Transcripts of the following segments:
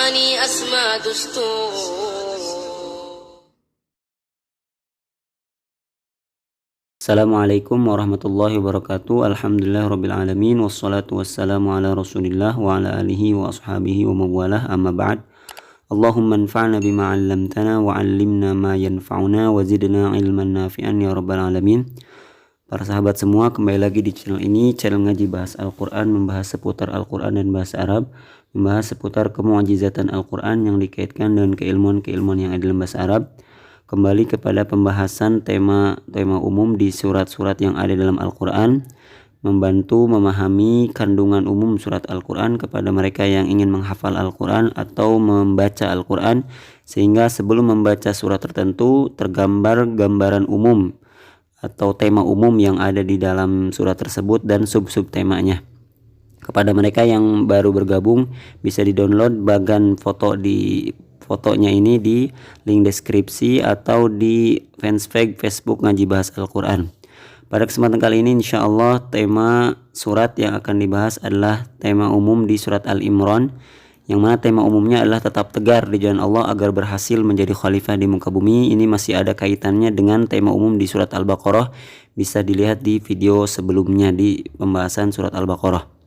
معاني أسمى دستور. Assalamualaikum warahmatullahi wabarakatuh. Alhamdulillahirrabbilalamin. Wassalatu wassalamu ala rasulillah wa ala alihi wa ashabihi wa mawalah, amma ba'd. Allahumma anfa'na bima 'allamtana wa 'allimna ma yanfa'una wa zidna ilman nafi'an ya rabbal alamin. Para sahabat semua, kembali lagi di channel ini, channel ngaji bahas Al-Quran, membahas seputar Al-Quran dan bahasa Arab, membahas seputar kemu'jizatan Al-Quran yang dikaitkan dengan keilmuan-keilmuan yang ada dalam bahasa Arab. Kembali kepada pembahasan tema umum di surat-surat yang ada dalam Al-Quran, membantu memahami kandungan umum surat Al-Quran kepada mereka yang ingin menghafal Al-Quran atau membaca Al-Quran, sehingga sebelum membaca surat tertentu tergambar gambaran umum atau tema umum yang ada di dalam surat tersebut dan sub-sub temanya. Kepada mereka yang baru bergabung, bisa di-download bagan fotonya ini di link deskripsi atau di fanspage Facebook Ngaji Bahas Al-Quran. Pada kesempatan kali ini insya Allah tema surat yang akan dibahas adalah tema umum di surat Al-Imran, yang mana tema umumnya adalah tetap tegar di jalan Allah agar berhasil menjadi khalifah di muka bumi. Ini masih ada kaitannya dengan tema umum di surat Al-Baqarah, bisa dilihat di video sebelumnya di pembahasan surat Al-Baqarah.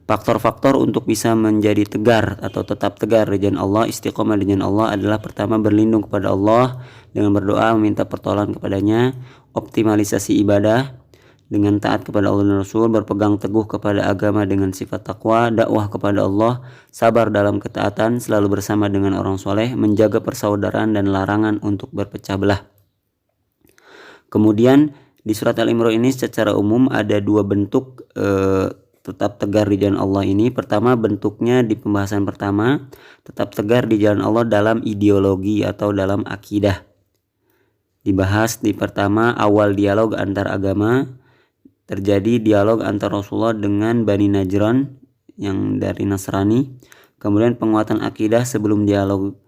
Faktor-faktor untuk bisa menjadi tegar atau tetap tegar di jalan Allah, istiqomah di jalan Allah adalah: pertama, berlindung kepada Allah dengan berdoa meminta pertolongan kepadanya; optimalisasi ibadah dengan taat kepada Allah dan Rasul; berpegang teguh kepada agama dengan sifat takwa; dakwah kepada Allah; sabar dalam ketaatan; selalu bersama dengan orang soleh; menjaga persaudaraan dan larangan untuk berpecah belah. Kemudian di surat Al-Imran ini secara umum ada dua bentuk tetap tegar di jalan Allah ini. Pertama, bentuknya di pembahasan pertama, tetap tegar di jalan Allah dalam ideologi atau dalam akidah. Dibahas di pertama, awal dialog antar agama. Terjadi dialog antara Rasulullah dengan Bani Najran yang dari Nasrani. Kemudian penguatan akidah sebelum dialog.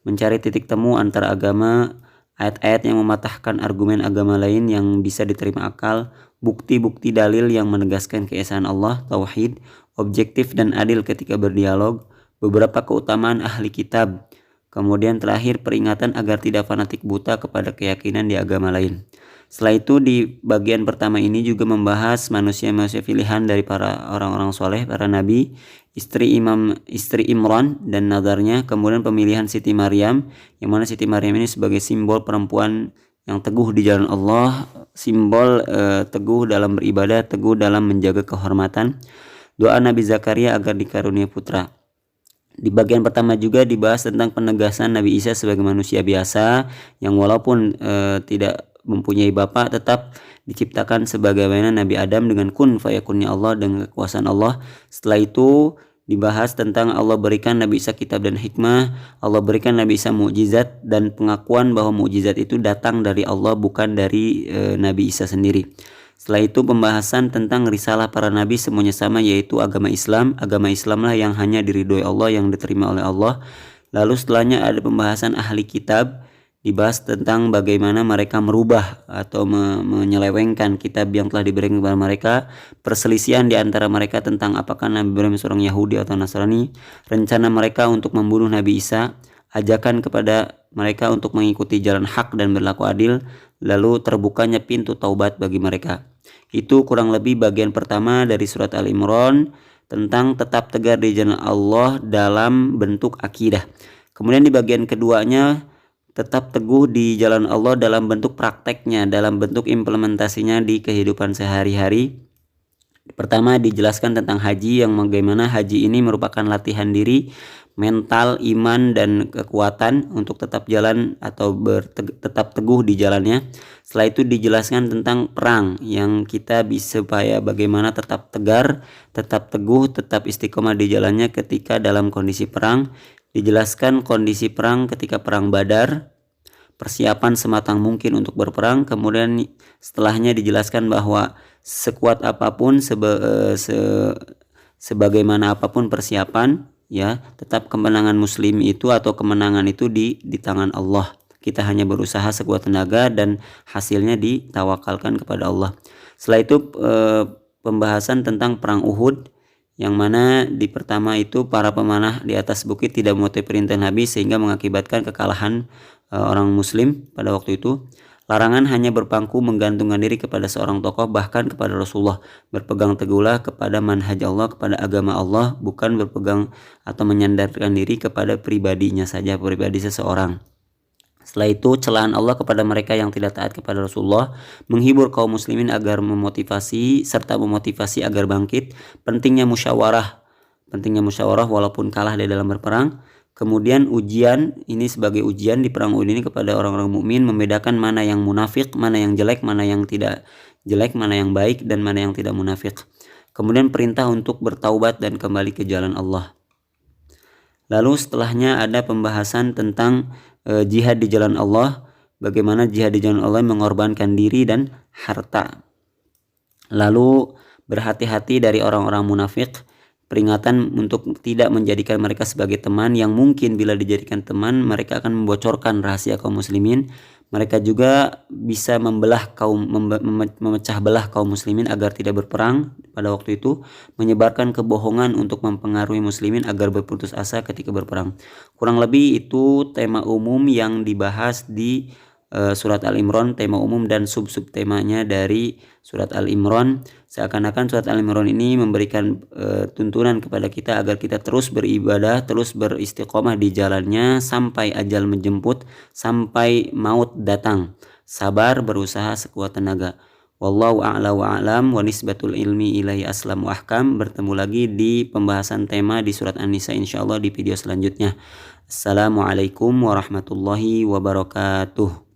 Mencari titik temu antar agama, ayat-ayat yang mematahkan argumen agama lain yang bisa diterima akal, bukti-bukti dalil yang menegaskan keesaan Allah, tauhid, objektif dan adil ketika berdialog, beberapa keutamaan ahli kitab. Kemudian terakhir, peringatan agar tidak fanatik buta kepada keyakinan di agama lain. Setelah itu di bagian pertama ini juga membahas manusia-manusia pilihan dari para orang-orang soleh, para nabi, istri Imran dan nazarnya. Kemudian pemilihan Siti Maryam, yang mana Siti Maryam ini sebagai simbol perempuan yang teguh di jalan Allah, simbol teguh dalam beribadah, teguh dalam menjaga kehormatan. Doa Nabi Zakaria agar dikarunia putra. Di bagian pertama juga dibahas tentang penegasan Nabi Isa sebagai manusia biasa yang walaupun tidak mempunyai bapak tetap diciptakan sebagaimana Nabi Adam dengan kun fayakunnya Allah, dengan kekuasaan Allah. Setelah itu dibahas tentang Allah berikan Nabi Isa kitab dan hikmah, Allah berikan Nabi Isa mukjizat, dan pengakuan bahwa mukjizat itu datang dari Allah bukan dari Nabi Isa sendiri. Setelah itu pembahasan tentang risalah para nabi semuanya sama, yaitu agama Islam. Agama Islamlah yang hanya diridhoi Allah, yang diterima oleh Allah. Lalu setelahnya ada pembahasan ahli kitab, dibahas tentang bagaimana mereka merubah atau menyelewengkan kitab yang telah diberikan kepada mereka, perselisihan di antara mereka tentang apakah Nabi Ibrahim seorang Yahudi atau Nasrani, rencana mereka untuk membunuh Nabi Isa, ajakan kepada mereka untuk mengikuti jalan hak dan berlaku adil, lalu terbukanya pintu taubat bagi mereka. Itu kurang lebih bagian pertama dari surat Al-Imran tentang tetap tegar di jalan Allah dalam bentuk akidah. Kemudian di bagian keduanya, tetap teguh di jalan Allah dalam bentuk prakteknya, dalam bentuk implementasinya di kehidupan sehari-hari. Pertama dijelaskan tentang haji, yang bagaimana haji ini merupakan latihan diri, mental, iman, dan kekuatan untuk tetap jalan atau tetap teguh di jalannya. Setelah itu dijelaskan tentang perang, yang kita bisa supaya bagaimana tetap tegar, tetap teguh, tetap istiqomah di jalannya ketika dalam kondisi perang. Dijelaskan kondisi perang ketika perang Badar, persiapan sematang mungkin untuk berperang. Kemudian setelahnya dijelaskan bahwa sekuat apapun, sebagaimana apapun persiapan, ya, tetap kemenangan muslim itu atau kemenangan itu di tangan Allah. Kita hanya berusaha sekuat tenaga dan hasilnya ditawakalkan kepada Allah. Setelah itu pembahasan tentang perang Uhud, yang mana di pertama itu para pemanah di atas bukit tidak mematuhi perintah Nabi sehingga mengakibatkan kekalahan orang muslim pada waktu itu. Larangan hanya berpangku menggantungkan diri kepada seorang tokoh, bahkan kepada Rasulullah. Berpegang teguhlah kepada manhaj Allah, kepada agama Allah, bukan berpegang atau menyandarkan diri kepada pribadinya saja, pribadi seseorang. Setelah itu celaan Allah kepada mereka yang tidak taat kepada Rasulullah, menghibur kaum muslimin agar memotivasi agar bangkit. Pentingnya musyawarah walaupun kalah di dalam berperang. Kemudian ujian ini sebagai ujian di perang Uhud ini kepada orang-orang mukmin, membedakan mana yang munafik, mana yang jelek, mana yang tidak jelek, mana yang baik dan mana yang tidak munafik. Kemudian perintah untuk bertaubat dan kembali ke jalan Allah. Lalu setelahnya ada pembahasan tentang jihad di jalan Allah, bagaimana jihad di jalan Allah mengorbankan diri dan harta. Lalu berhati-hati dari orang-orang munafik, peringatan untuk tidak menjadikan mereka sebagai teman yang mungkin bila dijadikan teman mereka akan membocorkan rahasia kaum muslimin. Mereka juga bisa memecah belah kaum muslimin agar tidak berperang pada waktu itu, menyebarkan kebohongan untuk mempengaruhi muslimin agar berputus asa ketika berperang. Kurang lebih itu tema umum yang dibahas di surat Al-Imran, tema umum dan sub-sub temanya dari surat Al-Imran. Seakan-akan surat Al-Imran ini memberikan tuntunan kepada kita agar kita terus beribadah, terus beristiqomah di jalannya sampai ajal menjemput, sampai maut datang. Sabar, berusaha sekuat tenaga. Wallahu a'la wa a'lam wa nisbatul ilmi ilaihi aslam wa ahkam. Bertemu lagi di pembahasan tema di surat An-Nisa insyaallah di video selanjutnya. Assalamualaikum warahmatullahi wabarakatuh.